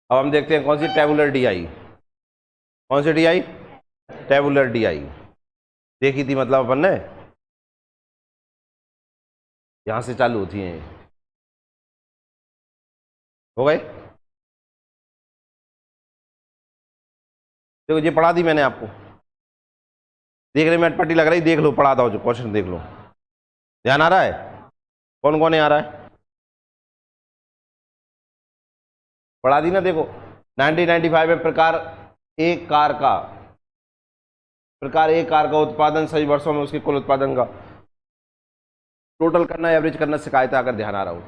अब हम देखते हैं कौन सी, टेबुलर DI। कौन सी DI? टेबुलर DI देखी थी, मतलब अपन ने यहां से चालू होती हैं। हो गए? देखो ये पढ़ा दी मैंने आपको, देखने में अटपटी लग रही, देख लो, पढ़ाता हूँ जो क्वेश्चन देख लो। ध्यान आ रहा है? कौन कौन नहीं आ रहा है? पढ़ा दी ना, देखो 1995 में प्रकार एक कार का उत्पादन सही वर्षों में उसके कुल उत्पादन का टोटल करना, एवरेज करना शिकायत है, अगर ध्यान आ रहा हो।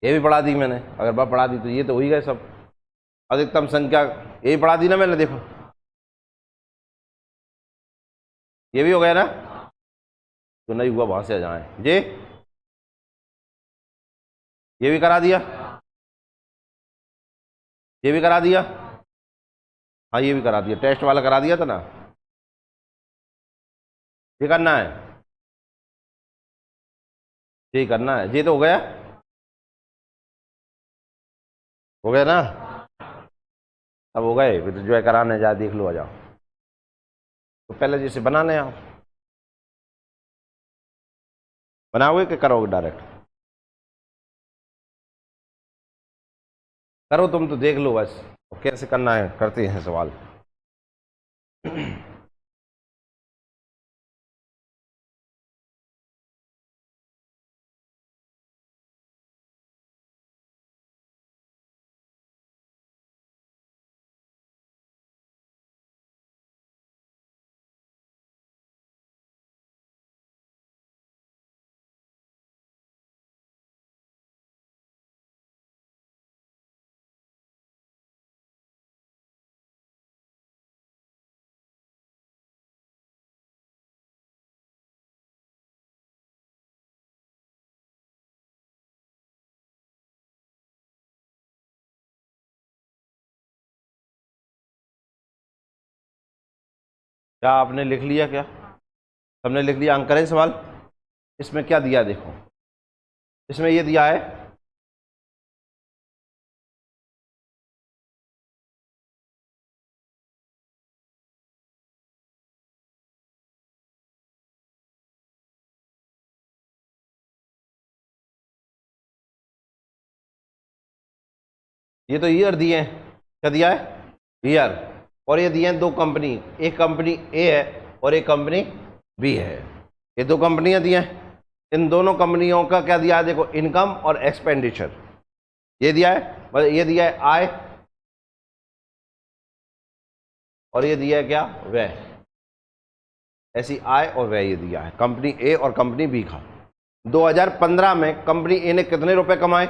ये भी पढ़ा दी मैंने, अगर बात पढ़ा दी तो ये तो हो ही गए सब। अधिकतम संख्या, ये भी पढ़ा दी ना मैंने, देखो ये भी हो गया ना, तो नहीं हुआ वहां से आ जाए ये भी करा दिया, ये भी करा दिया, हाँ ये भी करा दिया, टेस्ट वाला करा दिया था ना। ये करना है, ये करना है, ये तो हो गया, हो गया ना। अब हो गए, फिर तो जो है कराने जा, देख लो, आ जाओ। तो पहले जैसे बनाने आप बनाओगे कि करोगे डायरेक्ट? करो तुम तो, देख लो बस कैसे करना है, करते हैं सवाल। क्या आपने लिख लिया? क्या सबने लिख लिया? अंक करें सवाल। इसमें क्या दिया देखो, इसमें ये दिया है, ये तो ईयर दिए हैं। क्या दिया है? ईयर। और ये दिए हैं दो कंपनी, एक कंपनी ए है और एक कंपनी बी है। ये दो कंपनियां दी हैं, इन दोनों कंपनियों का क्या दिया है देखो, इनकम और एक्सपेंडिचर ये दिया है, मतलब ये दिया है आय, और ये दिया है क्या, व्यय। ऐसी आय और व्यय ये दिया है कंपनी ए और कंपनी बी का। 2015 में कंपनी ए ने कितने रुपए कमाए?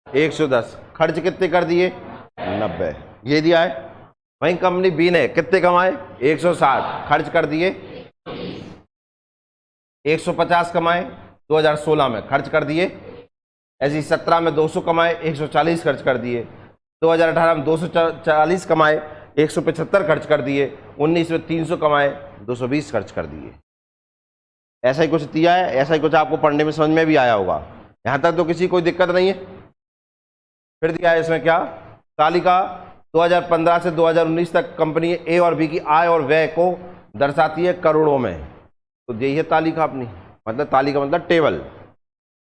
110। खर्च कितने कर दिए? 90, ये दिया है। वहीं कंपनी बी ने कितने कमाए? 160, खर्च कर दिए 150 कमाए 2016 में, खर्च कर दिए। ऐसे 17 में 200 कमाए, 140 खर्च कर दिए। 2018 में 240 कमाए, 175 खर्च कर दिए। 19 में 300 कमाए, 220 खर्च कर दिए। ऐसा ही कुछ दिया है, ऐसा ही कुछ आपको पढ़ने में समझ में भी आया होगा। यहां तक तो किसी कोई दिक्कत नहीं है। फिर दिया है इसमें क्या, तालिका 2015 से 2019 तक कंपनी ए और बी की आय और व्यय को दर्शाती है करोड़ों में। तो यही है तालिका अपनी, मतलब तालिका मतलब टेबल।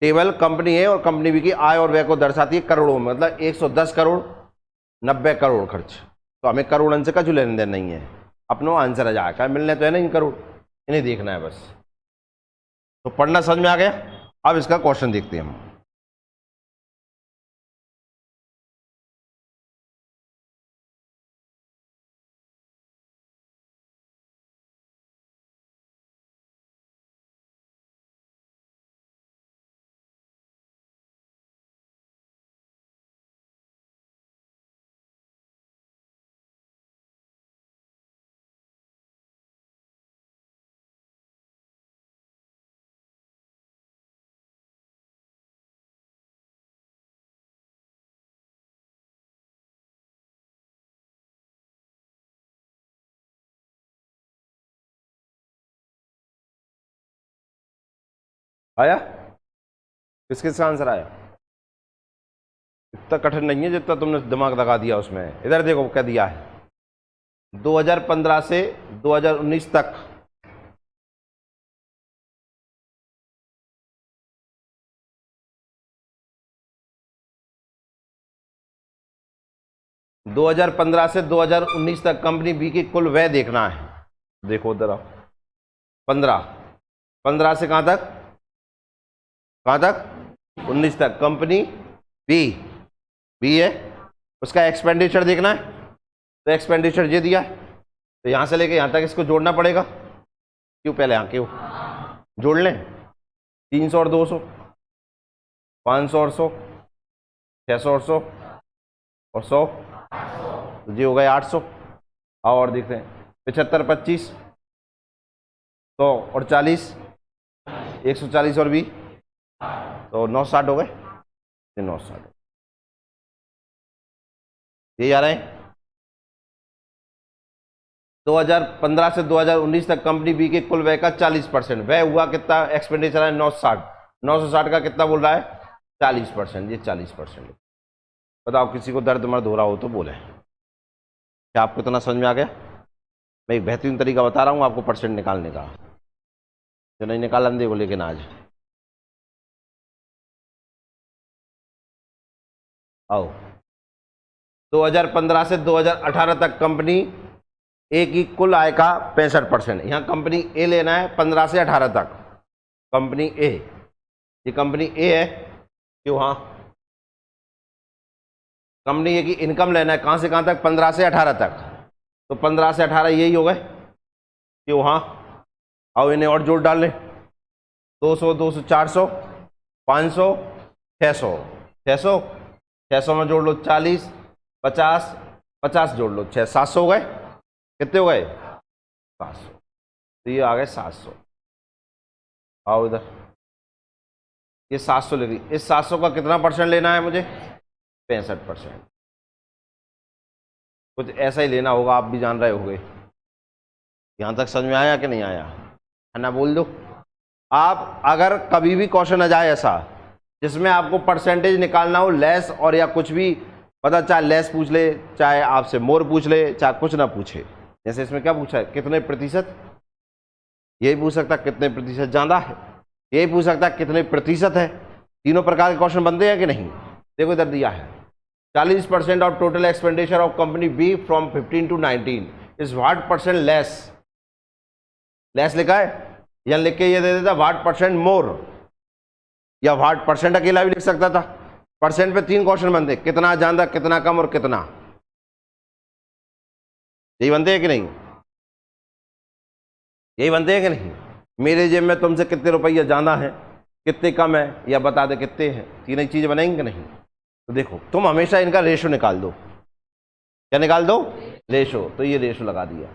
टेबल कंपनी ए और कंपनी बी की आय और व्यय को दर्शाती है करोड़ों में, मतलब 110 करोड़, 90 करोड़ खर्च। तो हमें करोड़ अंश का जो लेन देन नहीं है, अपनो आंसर आ जाएगा, मिलने तो है ना इन करोड़, इन्हें देखना है बस। तो पढ़ना समझ में आ गया। अब इसका क्वेश्चन देखते हैं हम। आया? किस किस का आंसर आया? उतना कठिन नहीं है जितना तुमने दिमाग लगा दिया उसमें। इधर देखो क्या दिया है, 2015 से 2019 तक 2015 से 2019 तक कंपनी बी की कुल व्यय देखना है। देखो उधर आओ, 15 से कहाँ तक 19 तक कंपनी बी है, उसका एक्सपेंडिचर देखना है। तो एक्सपेंडिचर ये दिया है, तो यहाँ से लेके यहाँ तक इसको जोड़ना पड़ेगा। क्यों, पहले यहाँ क्यों जोड़ लें, 300 और 200, 500 और 100, 600 और 100 और 100, तो जी हो गए 800। आओ और देखते हैं, 75 25 100 और 40, 140 और 20, तो 960 हो गए, 960 ये आ रहे हैं। 2015 से 2019 तक कंपनी बी के कुल व्यय का 40%, व्यय हुआ कितना, एक्सपेंडिचर है 960, 960 का कितना बोल रहा है 40%, ये 40%। बताओ किसी को दर्द मर्द हो रहा हो तो बोले। क्या आपको इतना समझ में आ गया? मैं एक बेहतरीन तरीका बता रहा हूँ आपको परसेंट निकालने का, जो नहीं निकाला अंधे को लेकिन आज आओ। 2015 से 2018 तक कंपनी ए की कुल आय का 65%, यहाँ कंपनी ए लेना है 15 से 18 तक, कंपनी ए, ये कंपनी ए है क्यों, हाँ कंपनी ए की इनकम लेना है कहाँ से कहाँ तक, 15 से 18 तक, तो 15 से 18 यही हो गए क्यों, हाँ आओ इन्हें और जोड़ डाल लें, 200 200 400 500 600 600 600 में जोड़ लो 40 50 50 जोड़ लो 6 700 हो गए, कितने हो गए 700, तो ये आ गए 700। आओ इधर, ये 700 ले गई, इस 700 का कितना परसेंट लेना है मुझे, 65%। कुछ ऐसा ही लेना होगा, आप भी जान रहे होंगे। यहां तक समझ में आया कि नहीं आया, है ना, बोल दो। आप अगर कभी भी क्वेश्चन आ जाए ऐसा जिसमें आपको परसेंटेज निकालना हो, लेस और या कुछ भी, पता चाहे लेस पूछ ले, चाहे आपसे मोर पूछ ले, चाहे कुछ ना पूछे, जैसे इसमें क्या पूछा है कितने प्रतिशत, यही पूछ सकता कितने प्रतिशत ज्यादा है, यही पूछ सकता कितने प्रतिशत है, तीनों प्रकार के क्वेश्चन बनते हैं कि नहीं। देखो इधर दिया है 40% of total expenditure of company B from 15 to 19 is what percent less, less लिखा है, या लिख के ये दे देता व्हाट परसेंट मोर, या व्हाट परसेंट अकेला भी लिख सकता था। परसेंट पे 3 क्वेश्चन बनते, कितना ज्यादा, कितना कम और कितना, यही बनते हैं कि नहीं, यही बनते हैं कि नहीं। मेरे जेब में तुमसे कितने रुपये ज्यादा है, कितने कम है, या बता दे कितने हैं, तीन ही चीजें बनेंगी कि नहीं। तो देखो तुम हमेशा इनका रेशो निकाल दो, क्या निकाल दो, रेशो, तो ये रेशो लगा दिया,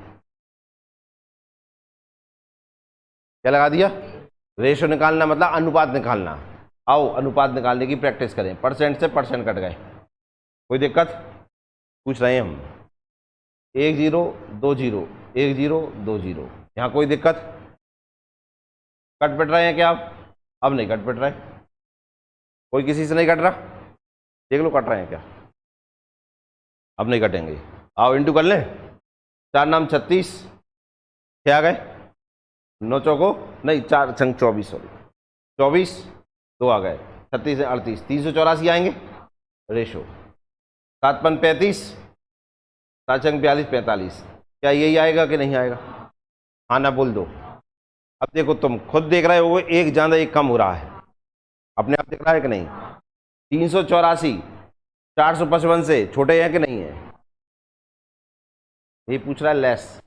क्या लगा दिया, रेशो निकालना मतलब अनुपात निकालना। आओ अनुपात निकालने की प्रैक्टिस करें, परसेंट से परसेंट कट गए, कोई दिक्कत, पूछ रहे हैं हम, 1 0 2 0 1 0 2 0, यहाँ कोई दिक्कत, कट पिट रहे हैं क्या आप, अब नहीं कट पिट रहे, कोई किसी से नहीं कट रहा, देख लो कट रहे हैं क्या, अब नहीं कटेंगे। आओ इंटू कर लें, 4 नाम 36, क्या आ गए 9 चौको नहीं 4 संग 24, सॉरी 24, 2 आ गए, 36 से 38, 384 आएंगे रेशो, 7 पन 35, 7 संग 42 45, क्या यही आएगा कि नहीं आएगा, हाँ ना बोल दो। अब देखो तुम खुद देख रहे हो एक ज्यादा एक कम हो रहा है, अपने आप देख रहा है कि नहीं, 384 455 से छोटे हैं कि नहीं है, ये पूछ रहा है लेस,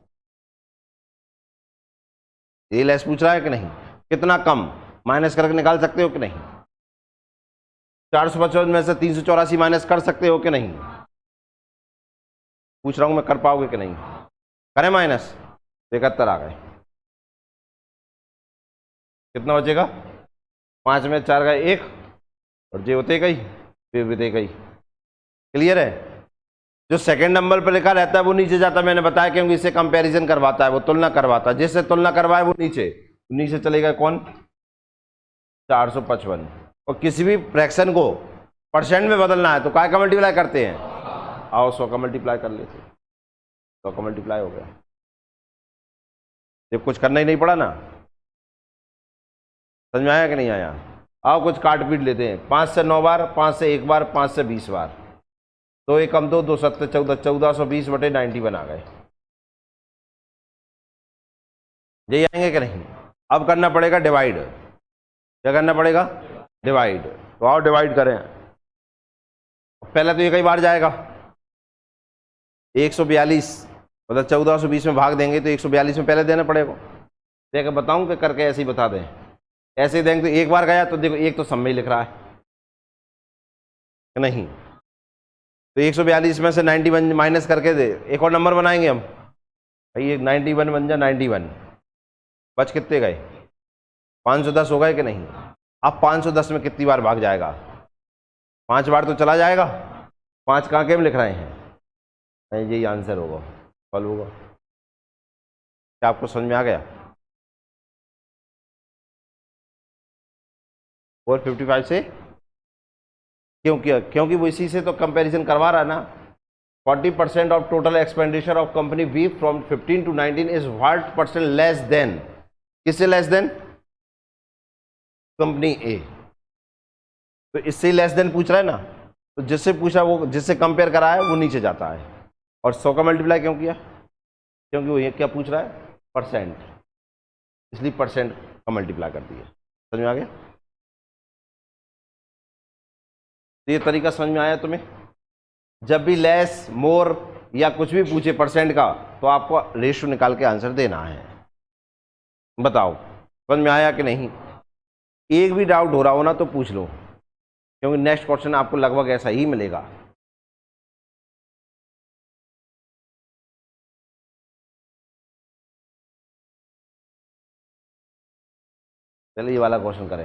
ये लेस पूछ रहा है कि नहीं, कितना कम, माइनस करके निकाल सकते हो कि नहीं, 455 में से 384 माइनस कर सकते हो कि नहीं, पूछ रहा हूं मैं, कर पाओगे कि नहीं, करें माइनस, 71 आ गए, कितना बचेगा, 5 में 4 गए 1, और जे होते गई फिर भी गई, क्लियर है। जो सेकंड नंबर पर लिखा रहता है वो नीचे जाता है, मैंने बताया क्योंकि इससे कंपैरिजन करवाता है, वो तुलना करवाता है, जिससे तुलना करवाए वो नीचे, नीचे चलेगा कौन, 455। और किसी भी फ्रैक्शन को परसेंट में बदलना है तो काय का मल्टीप्लाई करते हैं, आओ 100 का मल्टीप्लाई कर लेते, 100 का मल्टीप्लाई हो गया। जब कुछ करना ही नहीं पड़ा ना, समझ में आया कि नहीं आया? आओ कुछ काट पीट लेते हैं। 5 से 9 बार, 5 से 1 बार, 5 से 20 बार, तो 1 कम 2, 2 7 14, 1420/91 आ गए। यही आएंगे कि नहीं? अब करना पड़ेगा डिवाइड। क्या करना पड़ेगा? डिवाइड। तो आओ डिवाइड करें। पहले तो ये कई बार जाएगा, 142, मतलब 1420 में भाग देंगे तो 142 में पहले देना पड़ेगा। देख बताऊं कि करके ऐसे ही बता दें? ऐसे ही देंगे तो एक बार गया तो देखो एक तो सब में ही लिख रहा है नहीं, तो 142 में से 91 माइनस करके दे, एक और नंबर बनाएंगे हम भाई, एक 91 बन जा 91, बच कितने गए? 510 हो गए कि नहीं? अब 510 में कितनी बार भाग जाएगा? 5 बार तो चला जाएगा। 5 कहाँ के में लिख रहे हैं? नहीं, यही आंसर होगा, सॉल्व होगा। क्या आपको समझ में आ गया? 455 से क्यों किया? क्योंकि वो इसी से तो कंपैरिजन करवा रहा है ना। 40% of total expenditure of company B from 15 to 19 is what percent less than? किससे लेस देन? Company A. तो इससे लेस देन पूछ रहा है ना, तो जिससे पूछा वो, जिससे कंपेयर करा है वो नीचे जाता है। और 100 का मल्टीप्लाई क्यों किया? क्योंकि वो ये क्या पूछ रहा है? परसेंट, इसलिए परसेंट का मल्टीप्लाई कर दिया। समझ में आ गया? तो ये तरीका समझ में आया तुम्हें? जब भी लेस, मोर या कुछ भी पूछे परसेंट का, तो आपको रेशियो निकाल के आंसर देना है। बताओ समझ में आया कि नहीं? एक भी डाउट हो रहा हो ना तो पूछ लो, क्योंकि नेक्स्ट क्वेश्चन आपको लगभग ऐसा ही मिलेगा। चलिए ये वाला क्वेश्चन करें।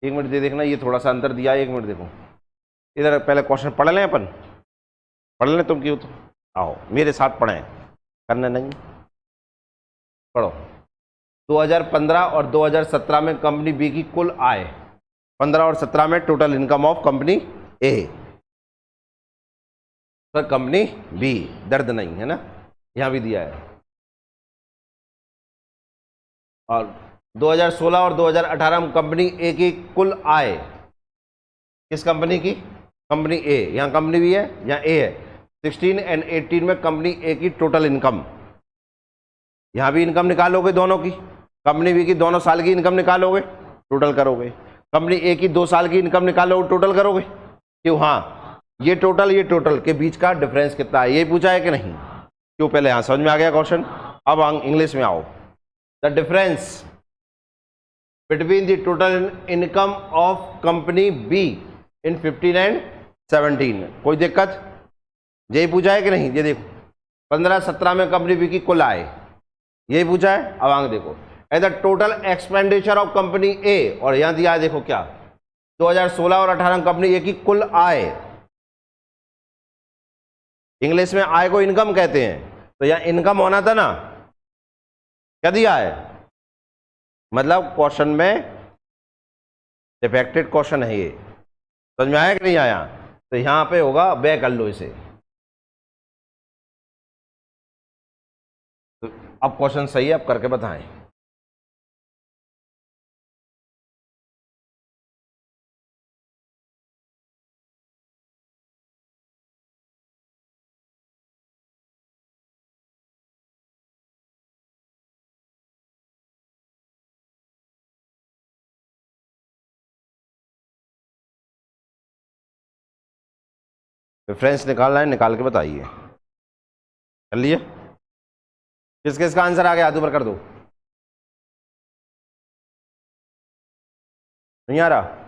एक मिनट दे देखना, ये थोड़ा सा अंदर दिया है, 1 मिनट देखो इधर। पहले क्वेश्चन पढ़ लें अपन, पढ़ लें तुम क्यों? तो आओ मेरे साथ पढ़ें, करना नहीं पढ़ो। 2015 और 2017 में कंपनी बी की कुल आय, 15 और 17 में total income of company A, तो कंपनी बी, दर्द नहीं है ना, यहां भी दिया है। और 2016 और 2018 में कंपनी ए की कुल आय, किस कंपनी की? कंपनी ए, यहां कंपनी बी है, यहां ए है। 16 एंड 18 में कंपनी ए की टोटल इनकम, यहां भी इनकम निकालोगे दोनों की, कंपनी बी की दोनों साल की इनकम निकालोगे, टोटल करोगे। कंपनी ए की 2 साल की इनकम निकालोगे, टोटल करोगे। क्यों? हाँ, ये टोटल के बीच का डिफरेंस कितना है, ये पूछा है कि नहीं? क्यों? पहले यहां समझ में आ गया क्वेश्चन। अब इंग्लिश में आओ। The difference between the total income of company be in 15 and 17, कोई दिक्कत? यही पूछा है कि नहीं? ये देखो 15-17 में कंपनी बी की कुल आय, यही पूछा है। अब आगे देखो, the total expenditure of company A, और यहां दिया है देखो क्या, 2016 और 18 में कंपनी ए की कुल आय। इंग्लिश में आय को इनकम कहते हैं, तो यहां इनकम होना था ना, क्या दिया है? मतलब क्वेश्चन में डिफेक्टेड क्वेश्चन है ये, समझ में आया कि नहीं आया? तो यहां पे होगा, वे कर लो इसे। तो अब क्वेश्चन सही है, अब करके बताएं। रेफरेंस निकालना है, निकाल के बताइए। कर लिए? किस किस का आंसर आ गया? हाथ ऊपर कर दो। नहीं आ रहा?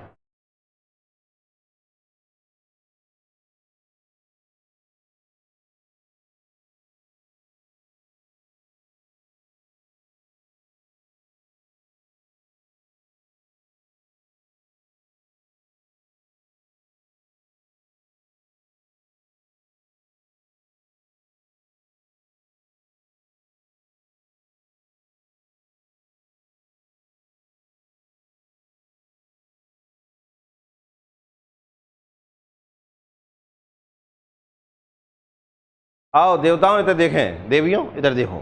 आओ देवताओं इधर देखें, देवियों इधर देखो,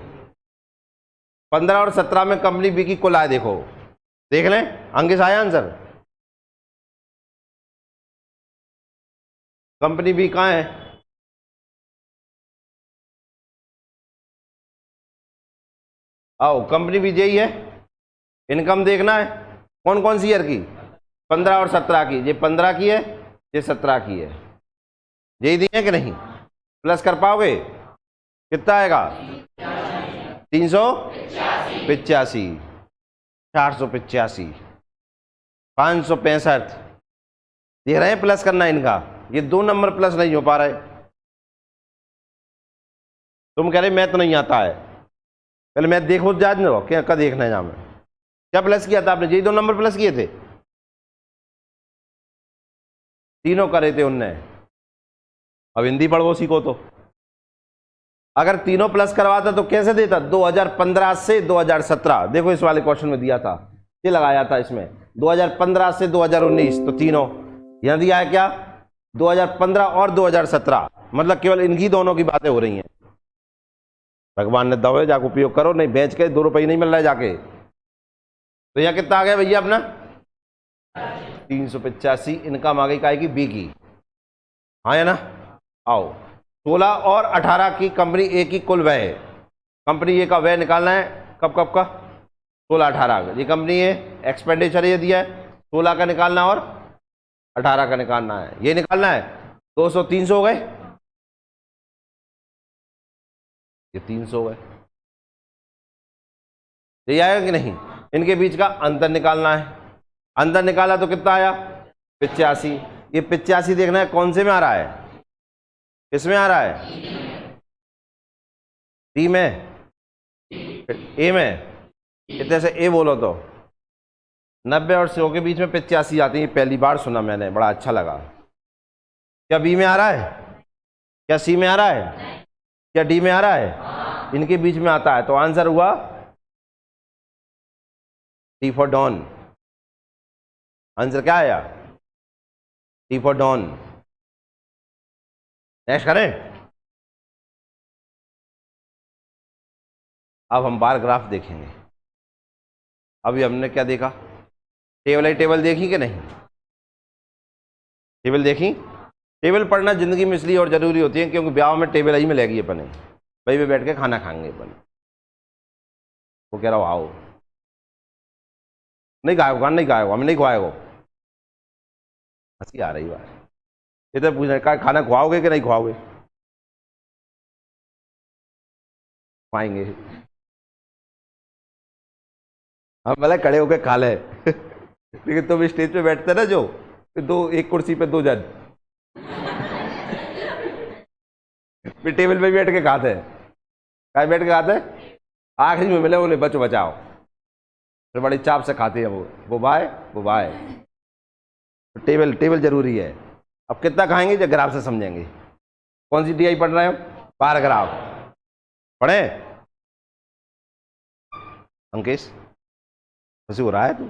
15 और 17 में कंपनी बी की कुल आय देखो, देख लें अंकित आया आंसर। कंपनी बी कहाँ है? आओ कंपनी बी यही है, इनकम देखना है कौन कौन सी ईयर की, 15 और 17 की। ये 15 की है, ये 17 की है, यही दी है कि नहीं? प्लस कर पाओगे? कितना आएगा? 385, 485, 565। देख रहे हैं प्लस करना इनका, ये 2 नंबर प्लस नहीं हो पा रहे। तुम कह रहे मैथ तो नहीं आता है, पहले मैथ देखो जान लो क्या का देखना है जहाँ में क्या प्लस किया था आपने, यही 2 नंबर प्लस किए थे, तीनों करे थे उनने। अब हिंदी पढ़ो सीखो तो, अगर तीनों प्लस करवाता तो कैसे देता? 2015 से 2017, देखो इस वाले क्वेश्चन में दिया था, ये लगाया था इसमें 2015 से 2019, तो तीनों यहां दिया है क्या? 2015 और 2017, मतलब केवल इनकी दोनों की बातें हो रही हैं। भगवान ने दवा जाके उपयोग करो, नहीं बेच के 2 रुपये नहीं मिल रहा है जाके। तो यहाँ कितना आ गया भैया अपना? 385 इनकम आ गई काय की? बी की, हाँ है ना? आओ 16 और 18 की कंपनी ए की कुल व्यय, कंपनी ए का व्यय निकालना है, कब कब का? 16 18 का। ये कंपनी ए एक्सपेंडिचर ये दिया है, 16 का निकालना और 18 का निकालना है, ये निकालना है। 200 300 हो गए, ये 300 हो गए, ये आएगा कि नहीं? इनके बीच का अंतर निकालना है, अंतर निकाला तो कितना आया? 85। ये 85 देखना है कौन से में आ रहा है, किसमें आ रहा है? डी में, ए में, इतने से ए बोलो तो 90 और 100 के बीच में 85 आती है, पहली बार सुना मैंने, बड़ा अच्छा लगा। क्या बी में आ रहा है? क्या सी में आ रहा है? क्या डी में आ रहा है? इनके बीच में आता है, तो आंसर हुआ डी फॉर डॉन। आंसर क्या आया? D for don. नेक्स्ट करें। अब हम बार ग्राफ देखेंगे। अभी हमने क्या देखा? टेबल है, टेबल देखी कि नहीं? टेबल देखी? टेबल पढ़ना जिंदगी में इसलिए और जरूरी होती है क्योंकि ब्याह में टेबल ही मिलेगी अपने, वहीं पे बैठ के खाना खाएंगे अपन। वो कह रहा हो आओ, नहीं खाएगा, नहीं खाएगा, हमें नहीं खुआएगा। हंसी आ रही बात, ये तो पूछ रहे खाना खुआओगे कि नहीं खुआओगे? खुआएंगे हम, भले खड़े होके खा ले लेकिन तुम स्टेज पे बैठते ना जो, दो एक कुर्सी पे 2 जन फिर टेबल पे बैठ के खाते हैं, कहाँ बैठ के खाते हैं? आखिरी में मिले बोले बचो बचाओ, फिर बड़ी चाप से खाते हैं वो भाई वो भाई। तो टेबल जरूरी है। अब कितना खाएंगे जब ग्राफ से समझेंगे। कौन सी डीआई पढ़ रहे हो? बार ग्राफ पढ़े? अंकेश खुशी हो रहा है तू?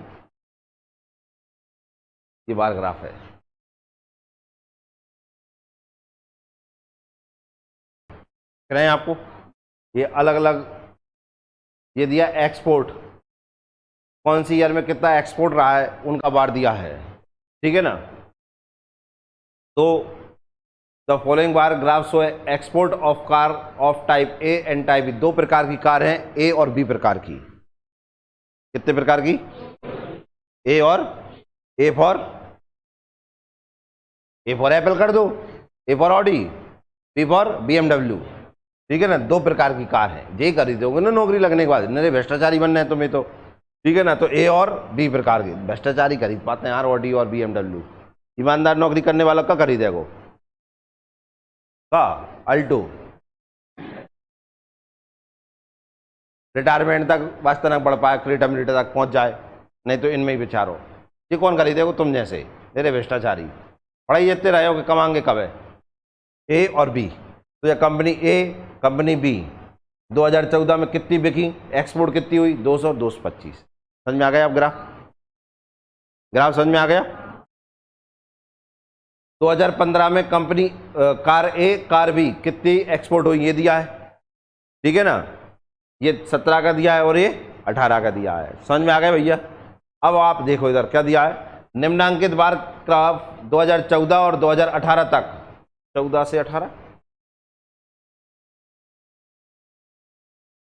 ये बार ग्राफ है। कह रहे हैं आपको ये अलग अलग ये दिया एक्सपोर्ट, कौन सी ईयर में कितना एक्सपोर्ट रहा है उनका बार दिया है, ठीक है ना? तो the following bar graph show export of car of type A and type B. 2 प्रकार की कार हैं, ए और बी प्रकार की। कितने प्रकार की? ए और ए फॉर एप्पल कर दो, A for Audi, B for BMW, ठीक है ना? 2 प्रकार की कार है, यही खरीदोगे ना नौकरी लगने के बाद, नहीं भ्रष्टाचारी बनना है तुम्हें तो, ठीक है ना? तो ए और बी प्रकार की भ्रष्टाचारी खरीद पाते हैं यार, ऑडी और BMW। ईमानदार नौकरी करने वाला का खरीदेगा का? अल्टो। रिटायरमेंट तक वास्ता ना बढ़ पाए, क्रेटा मिलिटा तक पहुंच जाए, नहीं तो इनमें ही बेचारो। ये कौन खरीदेगा? तुम जैसे मेरे भ्रष्टाचारी। पढ़ाई इतने रहे हो कि कमाएंगे कब है? ए और बी। तो ये कंपनी ए कंपनी बी 2014 में कितनी बिकी, एक्सपोर्ट कितनी हुई? 200 225। समझ में आ गया? अब ग्राफ समझ में आ गया? 2015 में कंपनी कार ए कार बी कितनी एक्सपोर्ट हुई ये दिया है, ठीक है ना। ये 17 का दिया है और ये 18 का दिया है। समझ में आ गया भैया। अब आप देखो इधर क्या दिया है, निम्नांकित बार ग्राफ 2014 और 2018 तक, 14 से 18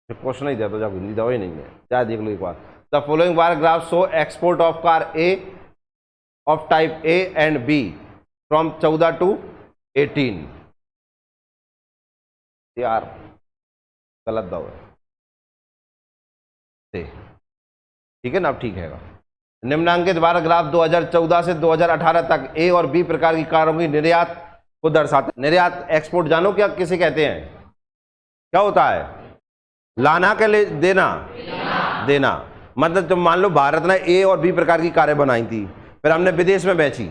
क्वेश्चन नहीं दिया तो जाओ हिंदी दवा ही नहीं है, क्या देख लो एक बार। The following bar graph show export of car A of type A and B from 14 to 18। यार गलत दवा है, ठीक है ना। अब ठीक है। निम्नांकित बार ग्राफ 2014 से 2018 तक ए और बी प्रकार की कारों की निर्यात को दर्शाते हैं। निर्यात एक्सपोर्ट जानो क्या किसे कहते हैं, क्या होता है, लाना के लिए देना, देना। मतलब तुम मान लो भारत ने ए और बी प्रकार की कारें बनाई थी, फिर हमने विदेश में बेची,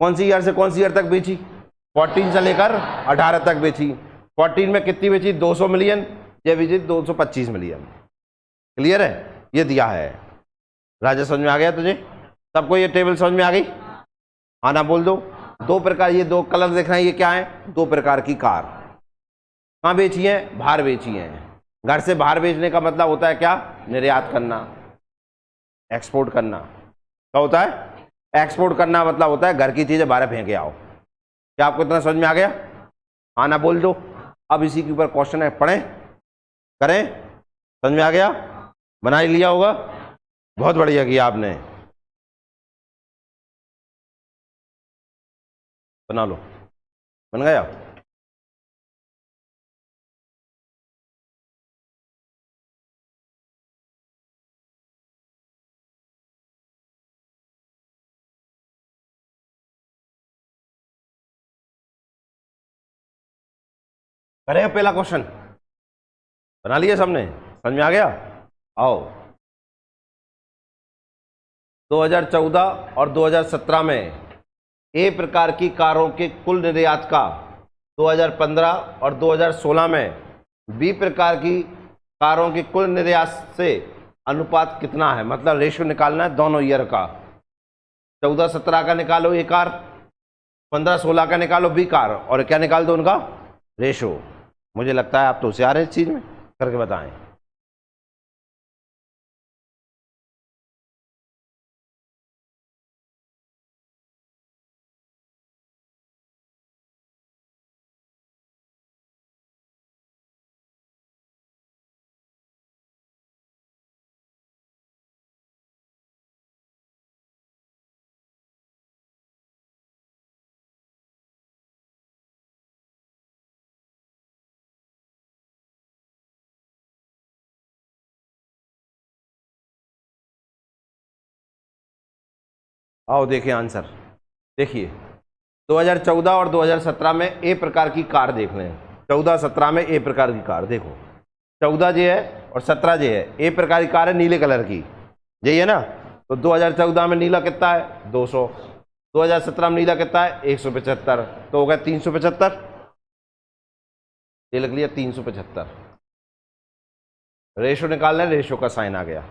कौन सी ईयर से कौन सी ईयर तक बेची, 14 से लेकर 18 तक बेची। 14 में कितनी बेची, 200 मिलियन, ये बेची 225 मिलियन। क्लियर है, ये दिया है। राजा समझ में आ गया तुझे, सबको ये टेबल समझ में आ गई, आना बोल दो। दो प्रकार, ये दो कलर देख रहे हैं, ये क्या है, दो प्रकार की कार। कहाँ बेची है, बाहर बेची है। घर से बाहर बेचने का मतलब होता है क्या, निर्यात करना, एक्सपोर्ट करना। क्या होता है, एक्सपोर्ट करना मतलब होता है घर की चीजें बाहर फेंके आओ। क्या आपको इतना समझ में आ गया, आना बोल दो। अब इसी के ऊपर क्वेश्चन है, पढ़ें करें, समझ में आ गया, बना ही लिया होगा, बहुत बढ़िया किया आपने, बना लो, बन गया। करें पहला क्वेश्चन, बना लिया सबने, समझ में आ गया। आओ, 2014 और 2017 में ए प्रकार की कारों के कुल निर्यात का 2015 और 2016 में बी प्रकार की कारों के कुल निर्यात से अनुपात कितना है, मतलब रेशियो निकालना है दोनों ईयर का। 14-17 का निकालो ए कार, 15-16 का निकालो बी कार, और क्या निकाल दो उनका रेशो। मुझे लगता है आप तो होशियार हैं इस चीज में, करके बताएं। आओ देखिए आंसर, देखिए 2014 और 2017 में ए प्रकार की कार देख लें। 14-17 में ए प्रकार की कार देखो, 14 जे है और 17 जे है, ए प्रकार की कार है नीले कलर की, यही है ना। तो 2014 में नीला कितना है, 200, 2017 में नीला कितना है, 175, तो हो गया 375, ये लिख लिया 375। रेशो निकालना है, रेशो का साइन आ गया।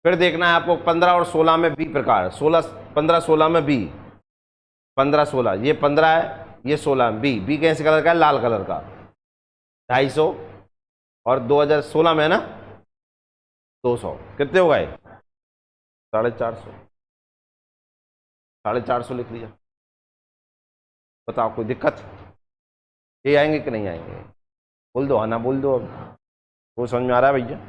फिर देखना है आपको 15 और 16 में बी प्रकार, 15-16 में बी, 15-16, ये 15 है, ये 16 बी, बी कैसे कलर का है, लाल कलर का, 250, और 2016 में है ना 200, कितने हो गए, 450, 450 लिख लिया। बताओ कोई दिक्कत, ये आएंगे कि नहीं आएंगे, बोल दो, आना बोल दो। अब वो समझ में आ रहा है भैया।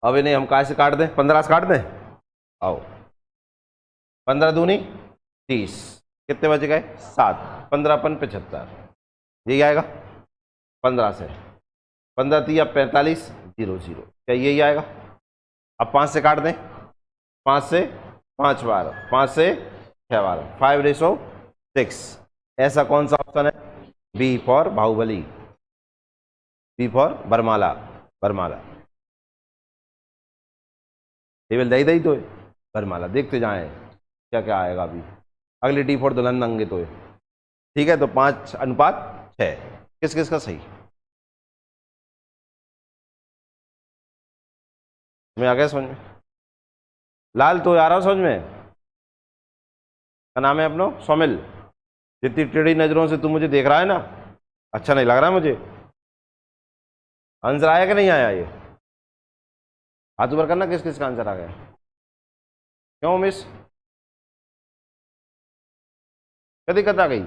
अब इन्हें हम कहाँ से काट दें, 15 से काट दें, आओ 15 दूनी 30, कितने बच गए 7, 15-5 75, यही आएगा 15 से, 15 तिया 45, 0 0, क्या यही आएगा। अब 5 से काट दें, 5 से 5 बार, 5 से 6 बार, 5:6। ऐसा कौन सा ऑप्शन है, B for Baahubali, B for बरमाला, बरमाला टेबल दही दही तो है, बरमाला देखते जाएं क्या क्या आएगा। अभी अगली डी फॉर दुल्हन नंगे तो है, ठीक है। तो 5:6, किस किस का सही, मैं आ गया समझ में, लाल तो आ रहा हूं समझ में, क्या नाम है अपना? सोमिल। जितनी टेढ़ी नजरों से तू मुझे देख रहा है ना, अच्छा नहीं लग रहा है मुझे। आंसर आया कि नहीं आया? ये हाथ ऊपर करना, किस किस का आंसर आ गया? क्यों मिस, क्या दिक्कत आ गई?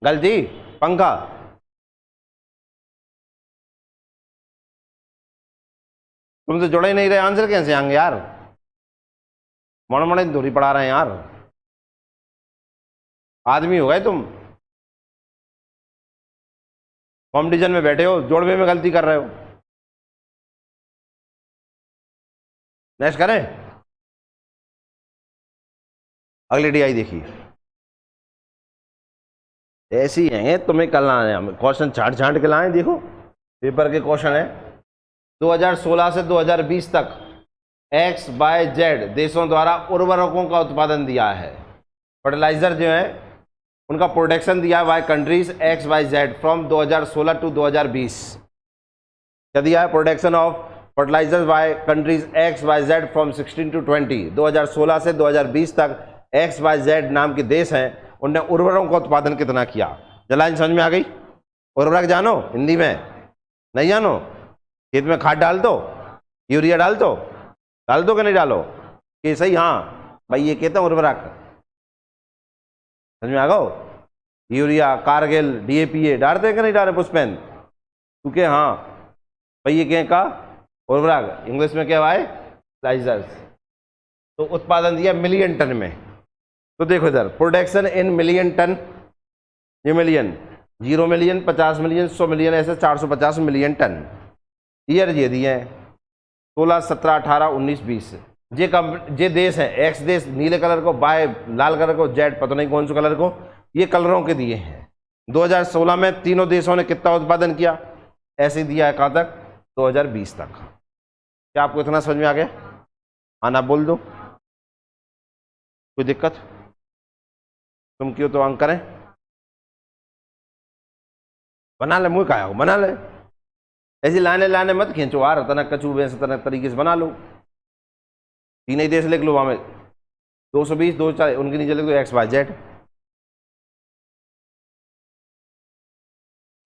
गलती पंखा। तुम तो जुड़े ही नहीं रहे, आंसर कैसे आएंगे यार? मोड़ मोड़े धोरी पड़ा रहे हैं यार। आदमी हो गए तुम, कॉम्पिटिशन में बैठे हो, जोड़वे में गलती कर रहे हो। नेक्स्ट करें, अगली डी आई देखिए। ऐसी हैं तुम्हें कल आए हम क्वेश्चन छाट छाट के लाए। देखो पेपर के क्वेश्चन है 2016 से 2020 तक एक्स वाई जेड देशों द्वारा उर्वरकों का उत्पादन दिया है, फर्टिलाइजर जो है उनका प्रोडक्शन दिया है by countries X Y Z from 2016 to 2020। क्या दिया है? Production of fertilizer by countries X Y Z from 16 to 20। 2016 से 2020 तक एक्स वाई जेड नाम के देश हैं, उनने उर्वरकों का उत्पादन कितना किया? जलाइन समझ में आ गई? उर्वरक जानो हिंदी में? नहीं जानो? खेत में खाद डाल दो, यूरिया डाल दो कि नहीं डालो? कि सही? हाँ भाई, ये कहते हैं उर्वरक। समझ में आ गो? यूरिया, कारगिल, डीएपी डालते हैं कि नहीं डाले पुष्पेन? क्योंकि हाँ भाई ये क्या का उर्वरक, इंग्लिश में क्या है? फर्टिलाइजर्स। तो उत्पादन दिया मिलियन टन में। तो देखो इधर प्रोडक्शन इन मिलियन टन, ये मिलियन, 0 मिलियन, 50 मिलियन, 100 मिलियन, ऐसे 450 मिलियन टन। ईयर ये दिए हैं 16, 17, 18, 19, 20। जे देश है, एक्स देश नीले कलर को, बाय लाल कलर को, जेड पता नहीं कौन से कलर को, ये कलरों के दिए हैं। 2016 में तीनों देशों ने कितना उत्पादन किया? ऐसे दिया है कहाँ तक? 2020 तक। क्या आपको इतना समझ में आ गया? आना बोल दो, कोई दिक्कत? तुम क्यों तो अंक करें, बना ले, मुँह का हो बना ले, ऐसी लाने लाने मत खींचो यार, तना कचू वैसे तना तरीके से बना लो। तीन ही देश लिख लो, वहां में 220, 240, उनके नीचे लिख दो एक्स वाई जेड।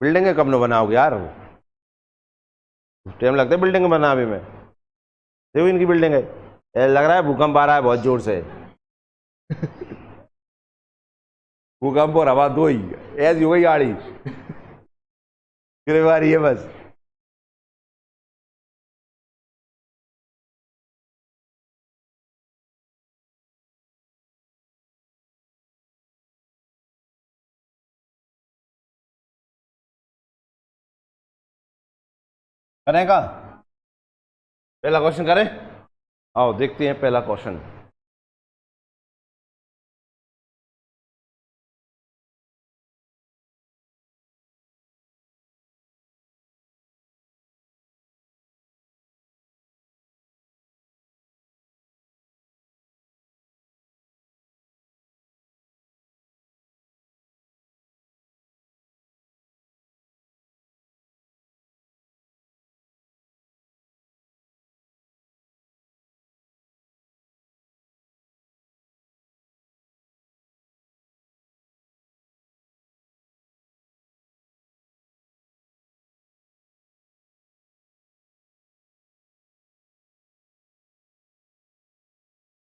बिल्डिंग कब न बनाओगे यार? टाइम लगता है बिल्डिंग बनाने में। देखो इनकी बिल्डिंग है, लग रहा है भूकंप आ रहा है बहुत जोर से। भूकंप और हवा दो ही ऐसी हो गई आड़ी। कितनी बार ये बस करेगा। पहला क्वेश्चन करें, आओ देखते हैं पहला क्वेश्चन।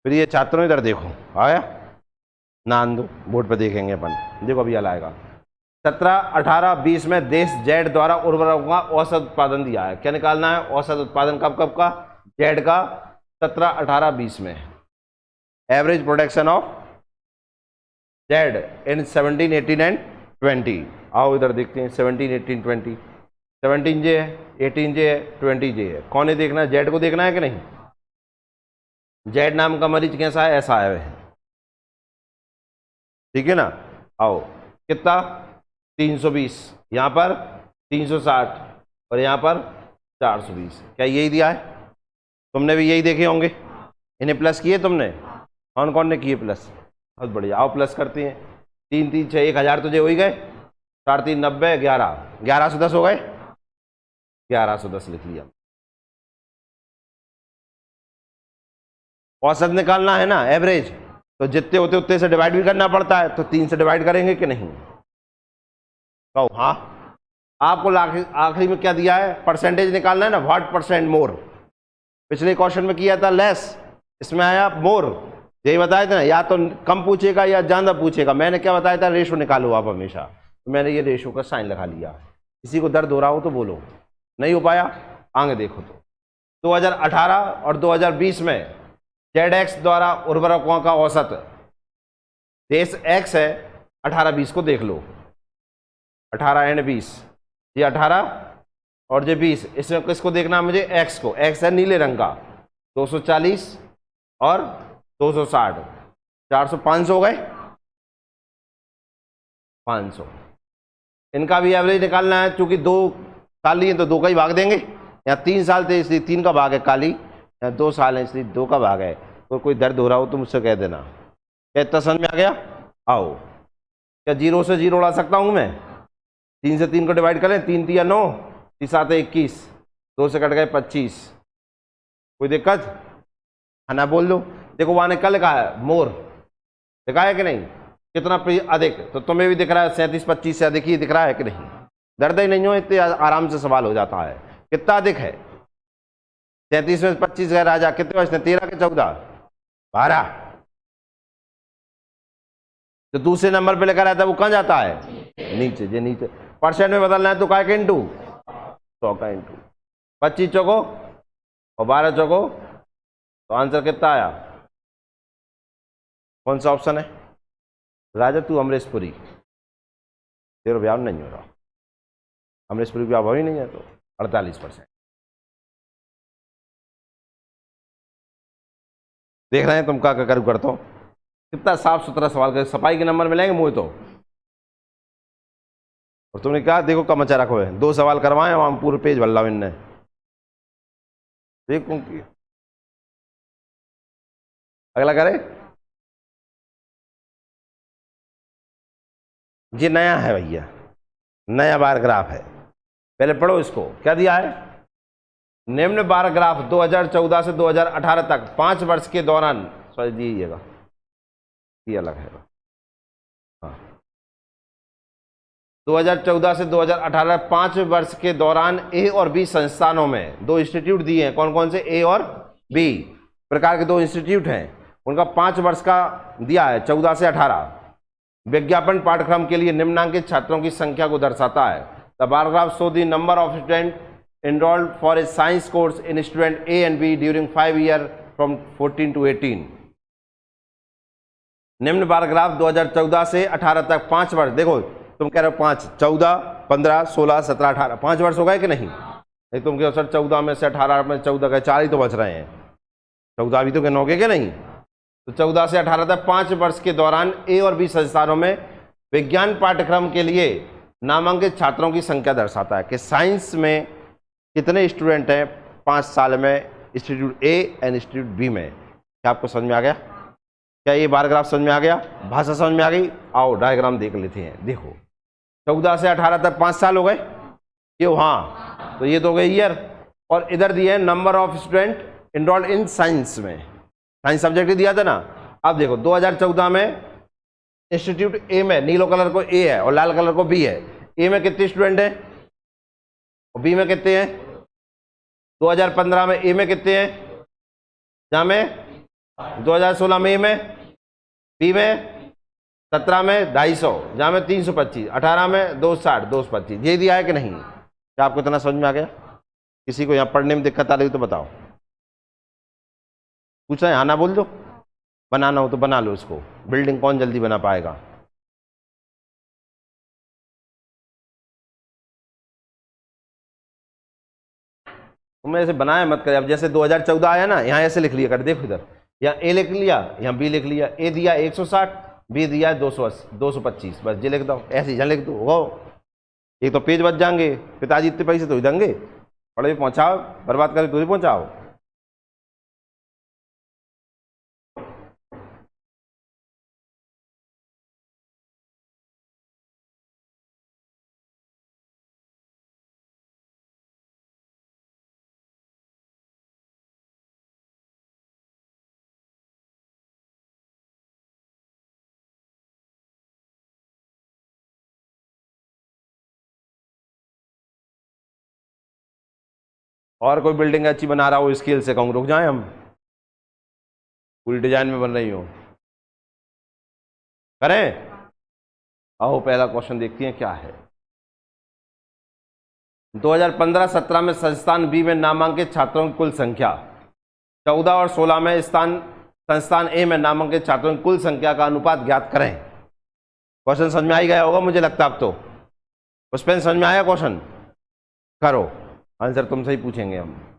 फिर ये छात्रों इधर देखो, आया ना दो बोर्ड पे देखेंगे अपन। देखो अभी आएगा 17, 18, 20 में देश जेड द्वारा उर्वरकों का औसत उत्पादन दिया है। क्या निकालना है? औसत उत्पादन कब कब का? जेड का 17, 18, 20 में। Average production of Z in 17, 18 and 20। आओ इधर देखते हैं 17, 18, 20। 17 जे है, 18 जे है, 20 जे है। कौन है देखना है? जेड को देखना है कि नहीं? जेड नाम का मरीज कैसा है? ऐसा है, ठीक है ना? आओ कितना? 320, यहाँ पर 360 और यहाँ पर 420। क्या यही दिया है? तुमने भी यही देखे होंगे। इन्हें प्लस किए तुमने? कौन कौन ने किए प्लस? बहुत बढ़िया, आओ प्लस करते हैं। 3, 3, 6, 1000 तुझे हो ही गए। 4, 3, 90, 11, 1110 हो गए। 1110 लिख लिया। औसत निकालना है ना, एवरेज, तो जितने होते उतने से डिवाइड भी करना पड़ता है, तो 3 से डिवाइड करेंगे कि नहीं? कहो हाँ। आपको आखिरी में क्या दिया है? परसेंटेज निकालना है ना, व्हाट परसेंट मोर। पिछले क्वेश्चन में किया था लेस, इसमें आया मोर। यही बताया था ना, या तो कम पूछेगा या ज्यादा पूछेगा। मैंने क्या बताया था? रेशो निकालो आप हमेशा, तो मैंने ये रेशो का साइन लगा लिया। किसी को दर्द हो रहा हो तो बोलो, नहीं हो पाया आगे देखो। तो 2018 और 2020 में जेड द्वारा उर्वरकों का औसत, देश एक्स है, 18-20 को देख लो, 18 एंड 20, ये 18 और ये 20, इसमें किसको देखना है मुझे? एक्स को। एक्स है नीले रंग का, 240 और 260, 400, 500 हो गए, 500। इनका भी एवरेज निकालना है, क्योंकि 2 साल लिए तो 2 का ही भाग देंगे, या 3 साल थे इसलिए 3 का भाग है काली, या 2 साल है इसलिए 2 का भाग है। तो कोई दर्द हो रहा हो तो मुझसे कह देना। क्या इतना समझ में आ गया? आओ, क्या 0 से 0 उड़ा सकता हूं मैं? 3 से 3 को डिवाइड करें, 3 3 9, 3 7 21, 2 से कट गए 25। कोई दिक्कत है ना? बोल दो। देखो वहां ने कल लिखा है मोर, लिखा है कि नहीं? कितना अधिक, तो तुम्हें भी दिख रहा है 37-25 से अधिक ही दिख रहा है कि नहीं? दर्द ही नहीं हो, इतने आराम से सवाल हो जाता है। कितना अधिक है? 37 में 25 गए राजा, कितने बचते? 13 के 14, 12। जो दूसरे नंबर पे लेकर आता है वो कहां जाता है? नीचे। ये नीचे परसेंट में बदलना है तो काय के इंटू 100 का इंटू 25 चौको और 12 चौको, तो आंसर कितना आया? कौन सा ऑप्शन है राजा? तू अमरीशपुरी, तेरा ब्याह नहीं हो रहा, अमरीशपुरी ब्याह ही नहीं है, तो 48%। देख रहे हैं तुम क्या करू करता हो, कितना साफ सुथरा सवाल कर, सफाई के नंबर मिलेंगे मुझे तो। और तुमने कहा देखो कम मचा रखो है, 2 सवाल करवाए वहां पूरे पेज भल्ला इनने। देखो अगला करे। ये नया है भैया, नया बार ग्राफ है, पहले पढ़ो इसको। क्या दिया है? निम्न बार ग्राफ 2014 से 2018 तक 5 वर्ष के दौरान, सॉरी दीजिएगा ये अलग है, हाँ, 2014 से 2018 5 वर्ष के दौरान ए और बी संस्थानों में 2 इंस्टीट्यूट दिए हैं। कौन कौन से? ए और बी प्रकार के 2 इंस्टीट्यूट हैं, उनका 5 वर्ष का दिया है, 14 से 18। विज्ञापन पाठ्यक्रम के लिए निम्नांकित छात्रों की संख्या को दर्शाता है। The bar graph show the number of student enrolled for a science course in student A and B during 5 years from 14 to 18। निम्न बार ग्राफ 2014 से 18 तक 5 वर्ष, देखो तुम कह रहे हो 5, 14, 15, 16, 17, 18, 5 वर्ष हो गए कि नहीं? नहीं तुम कह सर 14 में से 18 में 14 का 4 ही तो बच रहे हैं, 14 भी तो गिनोगे कि नहीं? तो 14 से 18 तक 5 वर्ष के दौरान ए और बी संस्थानों में विज्ञान पाठ्यक्रम के लिए नामांकित छात्रों की संख्या दर्शाता है कि साइंस में कितने स्टूडेंट हैं 5 साल में institute A and institute B में। क्या आपको समझ में आ गया? क्या ये बार ग्राफ समझ में आ गया? भाषा समझ में आ गई? आओ डायग्राम देख लेते हैं। देखो 14 से 18 तक 5 साल हो गए, क्यों? हाँ, तो ये तो हो गए ईयर, और इधर दिए है number of student enrolled in science में, साइंस सब्जेक्ट ही दिया था ना। अब देखो 2014 में इंस्टीट्यूट ए में नीलो कलर को ए है और लाल कलर को बी है। ए में कितने स्टूडेंट हैं और बी में कितने हैं? 2015 में ए में कितने हैं, जहां में 2016 में ए में, बी में 17 में 250, जहां में 325, 18 में 260, 225। ये दिया है कि नहीं? क्या आपको इतना समझ में आ गया? किसी को यहाँ पढ़ने में दिक्कत आ रही तो बताओ, पूछना है, हाँ ना बोल दो। बनाना हो तो बना लो इसको, बिल्डिंग कौन जल्दी बना पाएगा? तुम ऐसे बनाया मत कर। अब जैसे 2014 आया ना, यहाँ ऐसे लिख लिया कर, देखो इधर, यहाँ ए लिख लिया, यहाँ बी लिख लिया। ए दिया 160, बी दिया है 280, 225, बस ये लिख दो, ऐसे ही लिख दो हो। एक तो पेज बच जाएंगे, पिताजी इतने पैसे तो ही देंगे, पढ़े पहुंचाओ, बर्बाद करे तो ही पहुंचाओ। और कोई बिल्डिंग अच्छी बना रहा हो स्केल से कहूँ रुक जाएं हम, पूरी डिजाइन में बन रही हो, करें? आओ पहला क्वेश्चन देखते हैं क्या है। 2015-17 में संस्थान बी में नामांकित छात्रों की कुल संख्या, 14 और 16 में संस्थान ए में नामांकित छात्रों की कुल संख्या का अनुपात ज्ञात करें। क्वेश्चन समझ में आ ही गया होगा मुझे लगता है। अब तो पुष्पेन समझ में आया क्वेश्चन? करो, आंसर तुमसे ही पूछेंगे हम।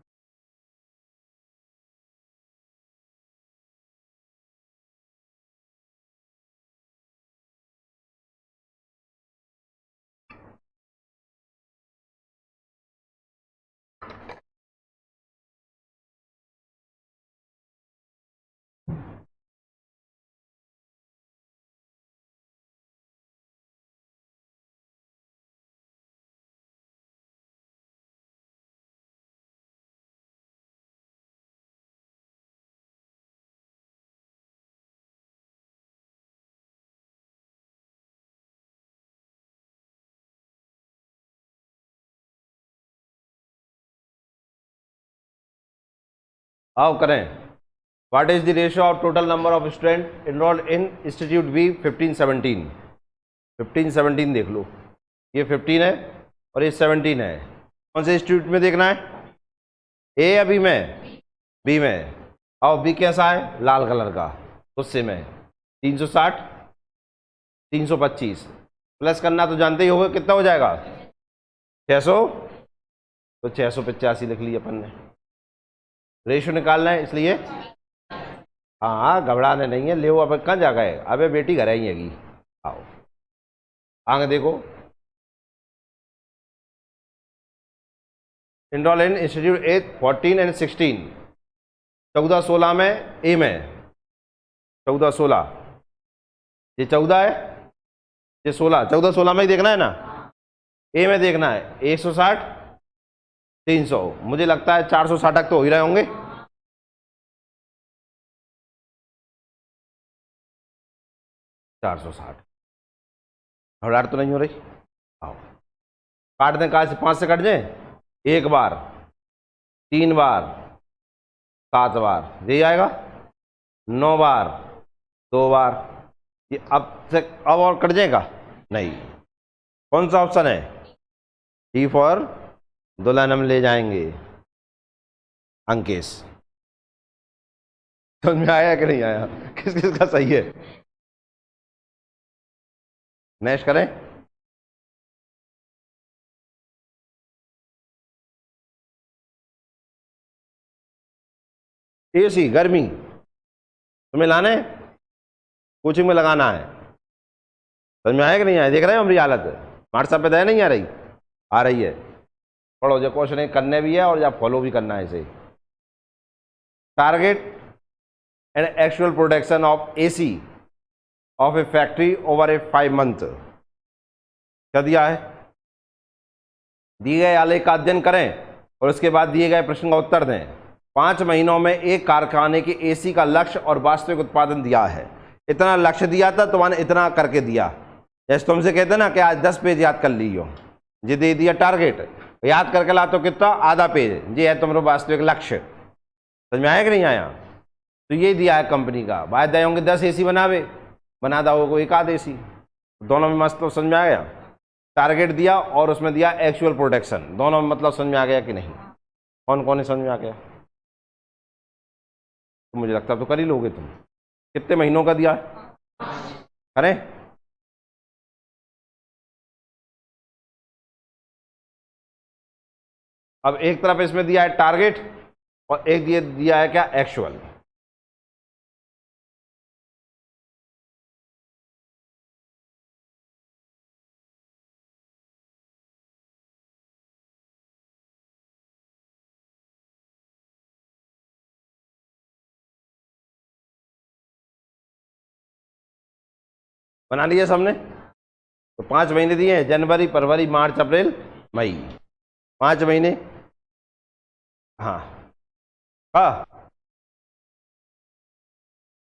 आओ करें। What is the ratio of total number of student enrolled in institute B 15-17? 15-17 देख लो, ये 15 है और ये 17 है। कौन से इंस्टीट्यूट में देखना है? ए या बी में? बी में। आओ बी कैसा है? लाल कलर का, उससे में 360 325 प्लस करना तो जानते ही होगा कितना हो जाएगा, 600, तो 685 लिख लिया अपन ने। रेशियो निकालना है इसलिए, हाँ घबराने नहीं है, ले अब कहाँ जा गए? अबे बेटी घर आई हैगी। आओ आगे देखो, इनरोल इन इंस्टीट्यूट 8, 14 एंड 16, 14-16 में ए में, 14-16, ये 14 है, ये 16, 14-16 में ही देखना है ना, ए में देखना है। 160 300, मुझे लगता है 460 तक तो हो ही रहे होंगे। घबराहट तो नहीं हो रही? आओ काट दें, कहाँ से? 5 से कट जाए, 1 बार, 3 बार, 7 बार, यही आएगा, 9 बार, 2 बार, ये अब और कट जाएगा नहीं। कौन सा ऑप्शन है? डी फॉर दुल्हन हम ले जाएंगे, अंकेश। समझ में आया कि नहीं आया? किस किस का सही है? नेक्स्ट करें। एसी गर्मी तुम्हें लाने कोचिंग में लगाना है, समझ में आया कि नहीं आया? देख रहे हो हमारी हालत, व्हाट्सएप पे दया नहीं आ रही? आ रही है। पढ़ो, जो क्वेश्चन करने भी है और या फॉलो भी करना है इसे। Target and actual production of AC of A factory over A 5 month. क्या दिया है? दिए गए आलेख का अध्ययन करें और उसके बाद दिए गए प्रश्न का उत्तर दें। 5 महीनों में एक कारखाने के एसी का लक्ष्य और वास्तविक उत्पादन दिया है। इतना लक्ष्य दिया था तो मैंने इतना करके दिया। जैसे तुमसे कहते ना कि आज 10 पेज याद कर लीजिए, ये दे दिया टारगेट, याद करके ला तो कितना? आधा पेज। ये है तुम्हारा वास्तविक लक्ष्य। समझ में आया कि नहीं आया? तो ये दिया है कंपनी का, भाई दे होंगे 10 एसी बना दो को 1 आध एसी, दोनों में मस्त। तो समझ में आ गया? टारगेट दिया और उसमें दिया एक्चुअल प्रोडक्शन, दोनों में मतलब समझ में आ गया कि नहीं? कौन कौन है समझ में आ गया? तो मुझे लगता है तो कर ही लोगे तुम। कितने महीनों का दिया है? करें? अब एक तरफ इसमें दिया है टारगेट और एक दिया है क्या? एक्चुअल। बना लिया सबने? तो 5 महीने दिए हैं, जनवरी, फरवरी, मार्च, अप्रैल, मई, 5 महीने। हाँ हाँ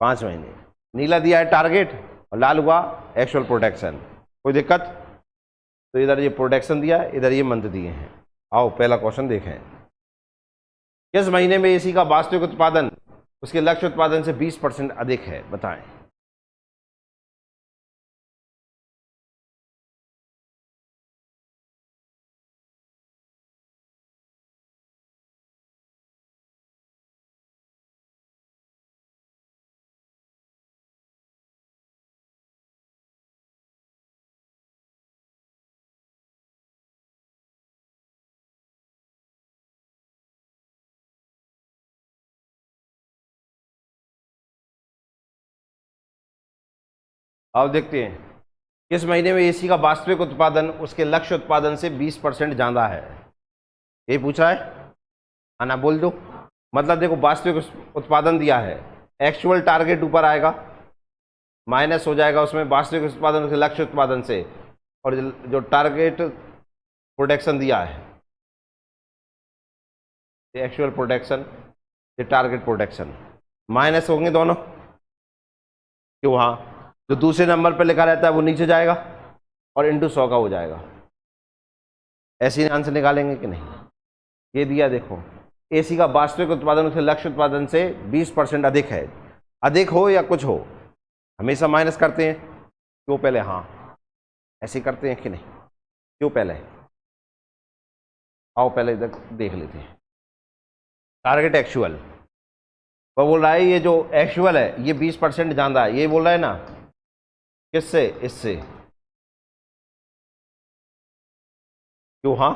5 महीने। नीला दिया है टारगेट और लाल हुआ एक्चुअल प्रोडक्शन। कोई दिक्कत? तो इधर ये प्रोडक्शन दिया है, इधर ये मंथ दिए हैं। आओ पहला क्वेश्चन देखें। किस महीने में एसी का वास्तविक उत्पादन उसके लक्ष्य उत्पादन से 20% अधिक है, बताएं। अब देखते हैं किस महीने में एसी का वास्तविक उत्पादन उसके लक्ष्य उत्पादन से 20% ज्यादा है, ये पूछा है। आना बोल दो। मतलब देखो वास्तविक उत्पादन दिया है, एक्चुअल टारगेट ऊपर आएगा, माइनस हो जाएगा उसमें वास्तविक उत्पादन उसके लक्ष्य उत्पादन से, और जो टारगेट प्रोडक्शन दिया है, ये एक्चुअल प्रोडक्शन, ये टारगेट प्रोडक्शन, माइनस होंगे दोनों। क्यों? हाँ, जो दूसरे नंबर पर लिखा रहता है वो नीचे जाएगा और इंटू 100 का हो जाएगा। ऐसे ही आंसर निकालेंगे कि नहीं। ये दिया देखो, एसी का वास्तविक उत्पादन उसके लक्ष्य उत्पादन से 20% अधिक है। अधिक हो या कुछ हो, हमेशा माइनस करते हैं। क्यों पहले? हाँ, ऐसे करते हैं कि नहीं? क्यों पहले? आओ पहले इधर देख लेते हैं। टारगेट एक्चुअल, वो बोल रहा है ये जो एक्चुअल है ये 20% ज्यादा है, ये बोल रहा है ना। किससे? इससे। क्यों? हाँ,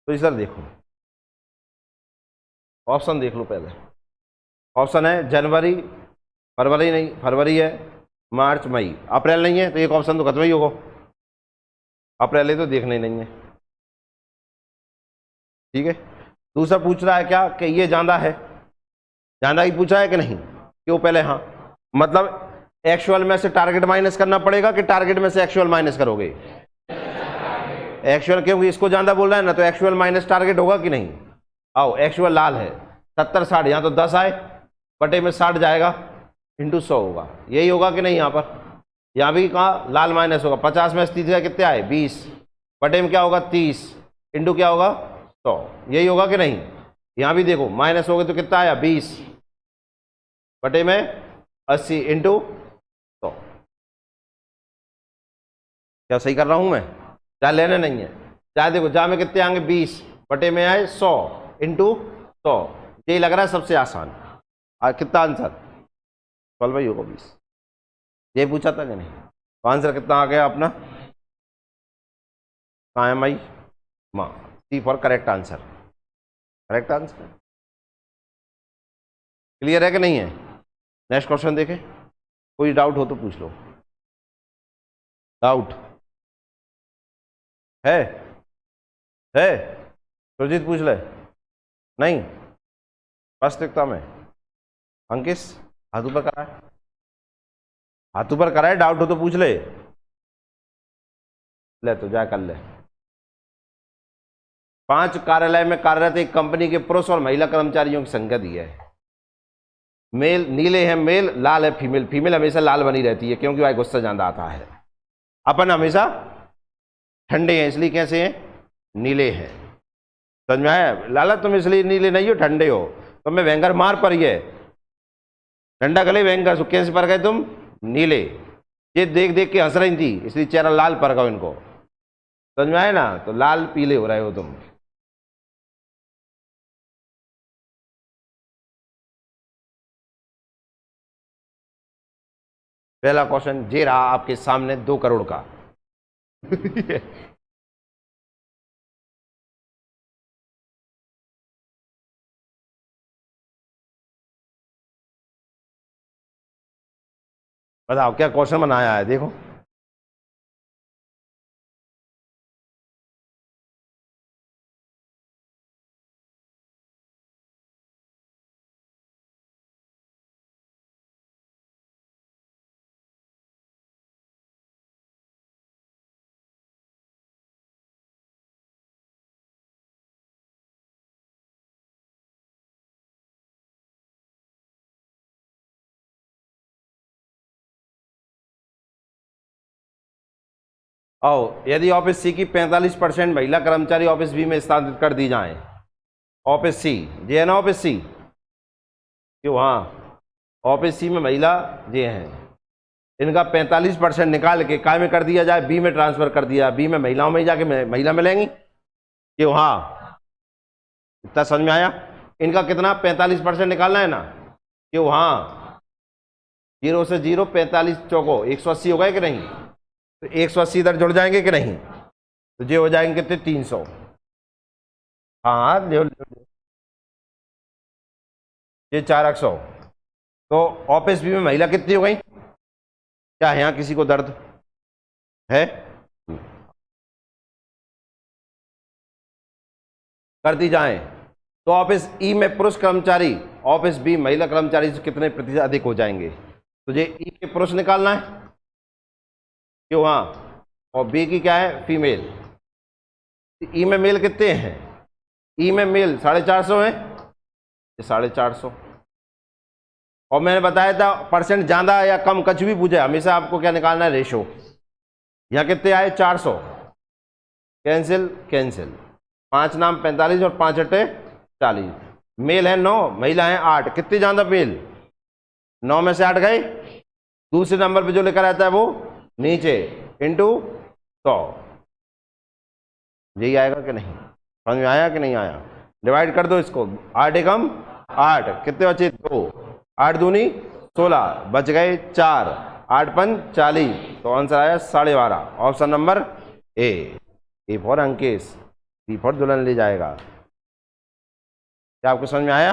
तो इधर देखो, ऑप्शन देख लो पहले। ऑप्शन है जनवरी, फरवरी नहीं, फरवरी है, मार्च, मई, अप्रैल नहीं है, तो एक ऑप्शन तो खत्म ही होगा। अप्रैल है तो देखना ही नहीं है। ठीक है। दूसरा पूछ रहा है क्या कि ये ज्यादा है, ज्यादा ही पूछा है कि नहीं? क्यों पहले? हाँ, मतलब एक्चुअल में से टारगेट माइनस करना पड़ेगा कि टारगेट में से एक्चुअल माइनस करोगे? एक्चुअल, क्योंकि इसको ज्यादा बोल रहा है ना, तो एक्चुअल माइनस टारगेट होगा कि नहीं। आओ, एक्चुअल लाल है 70 60, यहाँ तो 10 आए, बटे में 60 जाएगा, इंटू 100 होगा, यही होगा कि नहीं। यहाँ पर, यहाँ भी कहा लाल माइनस होगा, 50 में 30 का कितने आए? 20, बटे में क्या होगा? 30, इंटू क्या होगा? 100, यही होगा कि नहीं। यहाँ भी देखो माइनस हो गए तो कितना आया? 20, बटे में 80, इंटू 100। क्या सही कर रहा हूं मैं? चाहे लेने नहीं है, चाहे देखो जहां में कितने आएंगे? 20, बटे में आए 100, इंटू 100। यही लग रहा है सबसे आसान। कितना आंसर? 12 ही होगा 20। ये पूछा था कि नहीं? तो आंसर कितना आ गया अपना? कहाँ है मई? माँ, C for correct answer. Correct answer. Clear है कि नहीं है? नेक्स्ट क्वेश्चन देखें। कोई डाउट हो तो पूछ लो। डाउट है? है? सुरजीत पूछ ले। नहीं? वास्तविकता में अंकिस हाथ ऊपर करा है, हाथ ऊपर करा है, डाउट हो तो पूछ ले। ले तो जा कर ले। 5 कार्यालय में कार्यरत एक कंपनी के पुरुष और महिला कर्मचारियों की संख्या दी है। मेल नीले हैं मेल, लाल है फीमेल। फीमेल हमेशा लाल बनी रहती है क्योंकि वह गुस्सा ज्यादा आता है। अपन हमेशा ठंडे हैं, इसलिए कैसे हैं? नीले हैं। समझ में आया? लाला तुम इसलिए नीले नहीं हो, ठंडे हो। तुम्हें भयंकर मार पड़ी है, ठंडा गले भयंकर, कैसे पर गए तुम? नीले। ये देख देख के हंस रही थी, इसलिए चेहरा लाल पर गया इनको। समझ में आया ना? तो लाल पीले हो रहे हो तुम। पहला क्वेश्चन जे रहा आपके सामने 2 करोड़ का। बताओ क्या क्वेश्चन बनाया है, देखो। आओ, यदि ऑफिस सी की 45% महिला कर्मचारी ऑफिस बी में स्थानांतरित कर दी जाए ऑफिस सी, जे है ना ऑफिस सी, क्यों? हाँ, ऑफिस सी में महिला जे हैं, इनका 45% निकाल के काय में कर दिया जाए, बी में ट्रांसफर कर दिया, बी में महिलाओं में ही जाके महिला मिलेंगी, क्यों? हाँ, इतना समझ में आया? इनका कितना 45% निकालना है ना, क्यों? हाँ, 0 से 0 45 चौको 180 हो गए कि नहीं? तो 180 इधर जुड़ जाएंगे कि नहीं? तो ये हो जाएंगे कितने? 300। हाँ, ये 400। तो ऑफिस बी में महिला कितनी हो गई? क्या है यहाँ किसी को दर्द है? कर दी जाए तो ऑफिस ई में पुरुष कर्मचारी, ऑफिस बी महिला कर्मचारी से कितने प्रतिशत अधिक हो जाएंगे? तो ये ई के पुरुष निकालना है, क्यों? हाँ, और बी की क्या है? फीमेल। ई में मेल कितने हैं? ई में मेल 450 है, ये 450। और मैंने बताया था परसेंट ज्यादा या कम कुछ भी पूछे हमेशा आपको क्या निकालना है? रेशो। यहाँ कितने आए? 400। कैंसिल कैंसिल, 5 नाम 45 और 5 अट्टे 40। मेल है 9, महिला है 8। कितने ज्यादा मेल? 9 में से 8 गए। दूसरे नंबर पे जो लेकर आता है वो नीचे इंटू 100। यही आएगा कि नहीं? समझ में आया कि नहीं आया? डिवाइड कर दो इसको, 8 एकम 8, कितने बचे? 2, 8 दूनी 16, बच गए 4, 8 पंच 40। तो आंसर आया 12.5, option number A for Ankesh, C for दुल्हन ले जाएगा। क्या आपको समझ में आया?